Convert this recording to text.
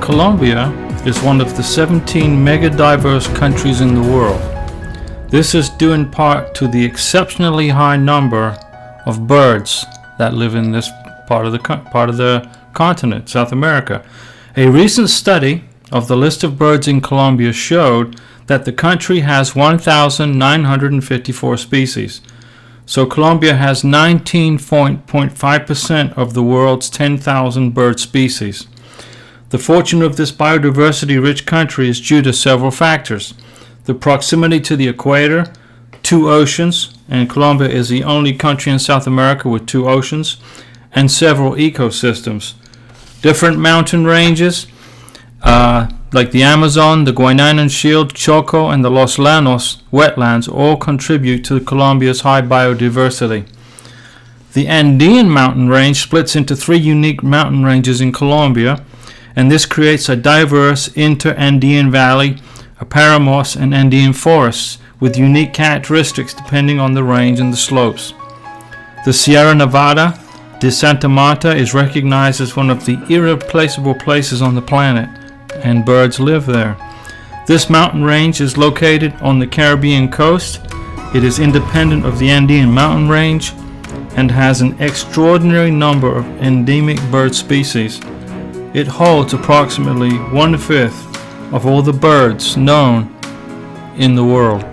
Colombia is one of the 17 mega-diverse countries in the world. This is due in part to the exceptionally high number of birds that live in this part of the continent, South America. A recent study of the list of birds in Colombia showed that the country has 1,954 species. So Colombia has 19.5% of the world's 10,000 bird species. The fortune of this biodiversity-rich country is due to several factors. The proximity to the equator, 2 oceans, and Colombia is the only country in South America with 2 oceans, and several ecosystems. Different mountain ranges, like the Amazon, the Guayanan Shield, Choco, and the Los Llanos wetlands all contribute to Colombia's high biodiversity. The Andean mountain range splits into 3 unique mountain ranges in Colombia, and this creates a diverse inter-Andean valley, a paramoss, and Andean forests with unique characteristics depending on the range and the slopes. The Sierra Nevada de Santa Marta is recognized as one of the irreplaceable places on the planet, and birds live there. This mountain range is located on the Caribbean coast. It is independent of the Andean mountain range and has an extraordinary number of endemic bird species. It holds approximately 1/5 of all the birds known in the world.